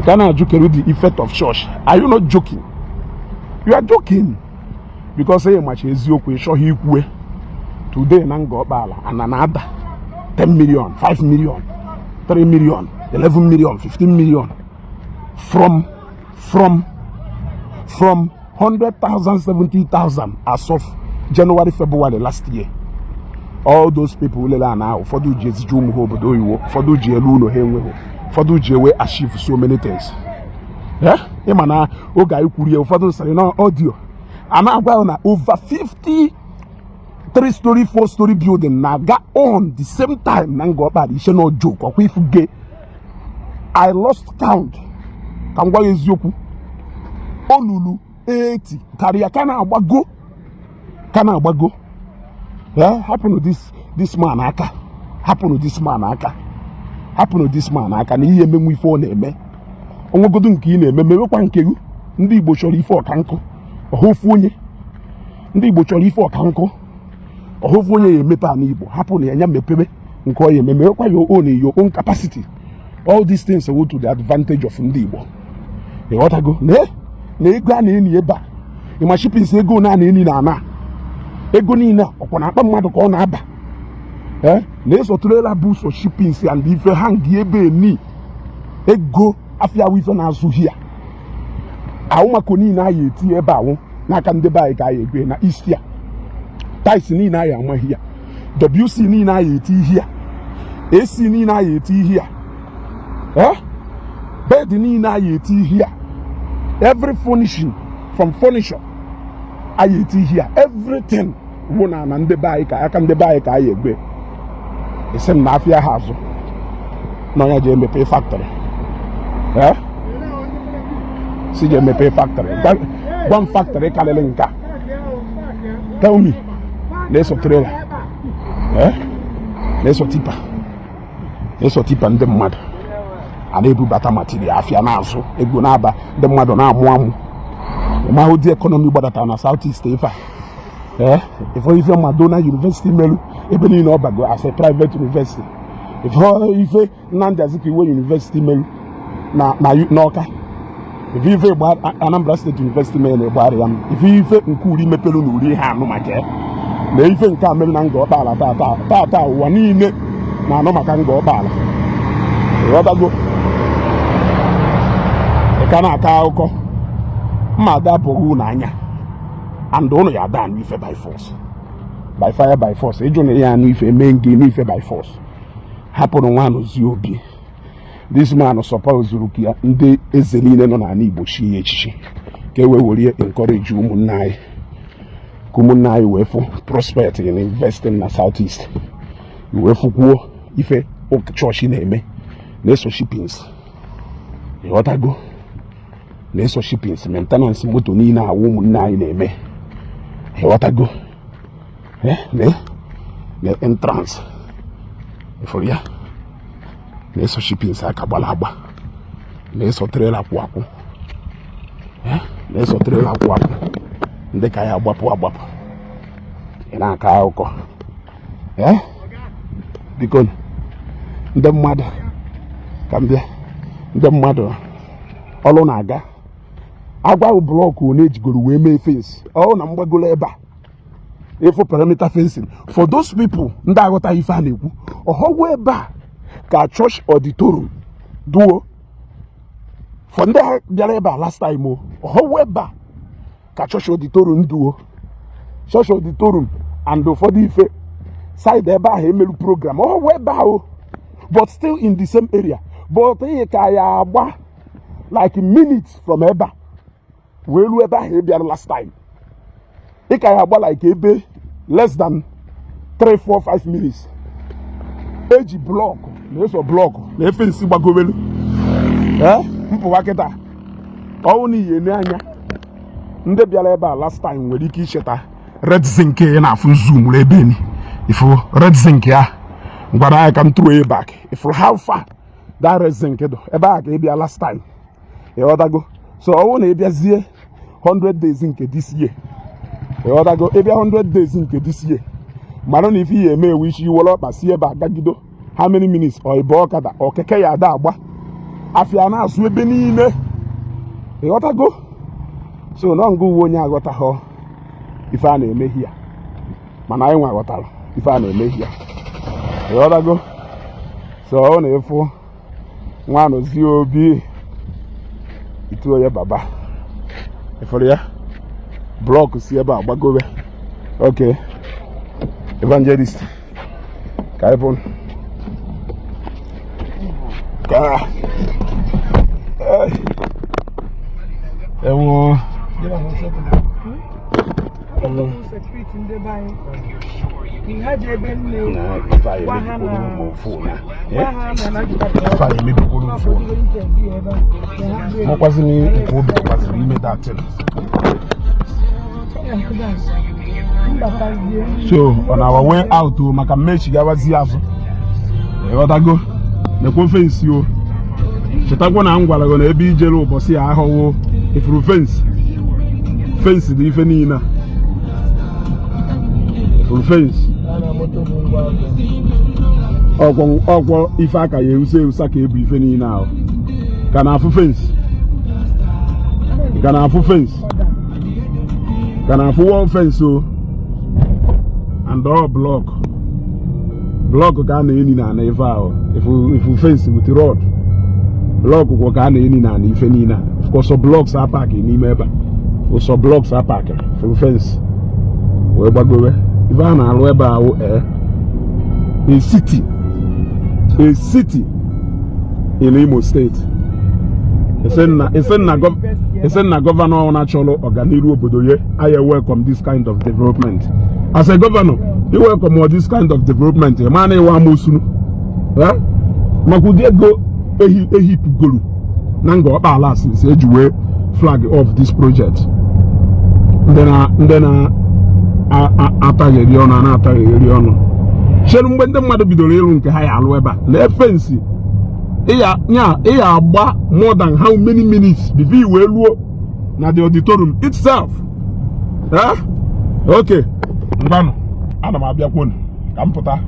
Can I joke the effect of church? Are you not joking? You are joking. Because say much is you show he today nango bala and another 10 million, 5 million, 3 million, 11 million, 15 million from 100,000, 70,000 as of January, February last year. All those people now for do just jum hobo do you for do jelu no for do jewe achieve so many things. Yeah, Emana Oga Ukuri for those audio. I'm now over 50 3-story, 4-story building now got on the same time. Nango bad, it's no joke. Or if you I lost count. Kangwa is yoku. Olulu 80. Kariakana abago. Kana abago. Yeah, happen to this man aka. Happen to this man aka. Happen to this man aka. Ni yeme mu ifo na eme. Onwo godu nke na eme mewe kwa nkegu. Ndị Igbo chọrọ ife ọkanko. Ohofu onye. Ndị Igbo chọrọ ife ọkanko. Ohofu onye emepe ana Igbo. Happen na anya mepebe nke oye mewe kwa your own capacity. All these things are to the advantage of ndị Igbo. E ghọtago na ego a na-eni ebe a. Ịma shipping ego na-eni na ana. Ego niile ọkwa na-akpa mmadụ ka ọ na-aba na-eso trailer bus or shipping and ife hang ebe ni ego afia wife na-azụ hia ahụmako niile anyị eti ebe ahụ n'aka ndị be anyị ka anyị egwe na istia tais niile anyị amaghị ya WC niile anyị eti hia AC niile anyị eti hia bed niile anyị eti hia every furnishing from furniture anyị eti hia everything wona na ndị be anyị ka aka ndị be anyị ka anyị egwe ese na afia ha azụ na ya je emepe factory si je emepe factory one factory kalele nka tell me leso trailer leso tipa ndị mmadụ a na-ebubata material afia na azụ ego na-aba ndị mmadụ na-amụ ma ho di economy gbadata na South East ifa ife Madonna University melu ebe ni na obago as a private university ife Nnamdi Azikiwe University melu na Ọka ife Anambra State University melu gbara ya ife Nkuri mepelu na uri ha anụ maka na ife nke a melu na nga ọkpala tata ụwa niile na anụ maka nga ọkpala obago ka na-aka akụkọ mada bogu n'anya and ono ya dan ife by force by fire by force ejo na ya anu ife menge ni ife by force happen nwa no zi obi this man suppose rukia ndị eze niile nọ na Igbo shi echichi ka we were encourage ụmụnna anyị kumunna anyị wee fu prosperity in investing na Southeast wee fukwuo ife church na-eme na-eso shippings ịghọtago na-eso shippings maintenance moto niile awụ ụmụnne anyị na-eme ịghọtago na entrance for ya na-eso shippings aka gbala agba na-eso trailer kwụ akwụ na-eso trailer kwụ akwụ ndị ka ya agbapụ ị na-aka akụkọ biko ndị mmadụ ka m bịa ndị mmadụ ọlụ na-aga agwa blọkụ na-ejigoro wee mee fence ọ na mgbagolo ebe a ifo perimeter fencing for those people ndị aghọta ife a na-ekwu ọhọgwụ ebe a ka church auditorium duo for ndị bịara ebe a last time ọhọgwụ ebe a ka church auditorium duo church auditorium and ụfọdụ ife side ebe ahụ emelu program ọhọgwụ ebe ahụ but still in the same area but ihe ka ya agba like minutes from ebe a wee ruo ebe ahụ bịara last time ị ka ya agba like ebe less than 3-4-5 minutes eji blọkụ na-eso blọkụ na efe nsi gbagowelu mpụwa kịta ọwụ n'ihe n'anya ndị bịara ebe a last time nwere ike icheta red zinc na-afụ zoom ebe ni ifu red zinc ya gwara anyị ka m throw it back ifu how far that red zinc do ebe a ka ị bịa last time ịghọtago so ọwụ na ịbịazie 100 days nke this year ịghọtago ịbịa 100 days nke this year mara na ife ihe eme ishi iwere ọkpa si ebe a gagido how many minutes ọ ịbụ ọkada ọ keke ya ada agba afia na-asụ ebe niile ịghọtago so na ngụ uwe onye aghọtaghọ ife a na-eme hia mana anyị nwa ghọtara ife a na-eme hia ịghọtago so ọ na-efu nwa n'ozi obi itu onye baba ifuru ya blọk si ebe a gbagobe okay evangelist ka anyị bụ ka ewo so on our way out maka mmechi gawazi azụ ịghọtago nekwo fensi o chetakwa na ngwalago na ebe ijere ụbọchị ya ahụwo ifuru fensi dị ife niile ifuru fensi ọkwọ ife aka ya ewusa ka ebu ife niile ahụ ka na-afụ fensi ka na-afụ wall fence o and all block ka a na-eni na ife ahụ ifu fence with rod block kwa ka a na-eni na ife niile of course blocks are parking n'ime ebe so blocks are parking ifu fence wee gbagowe ife a na-alụ ebe ahụ a city in Imo State esen na governor na cholo ọganiru obodo ye I welcome this kind of development. As a governor, you welcome all this kind of development. Man ewa amosunu. Makudi go ehi pugolu. Nango ọba ala since ejuwe flag of this project. Ndena atagheri ọnụ na atagheri ọnụ. Shenu mgbe ndị mmadụ bidoro ịlụ nke ha ya alụ ebe a. Na fence iya agba more than how many minutes before you will na the auditorium itself. Okay. Mbano, ana m abịa kwonu ka m pụta.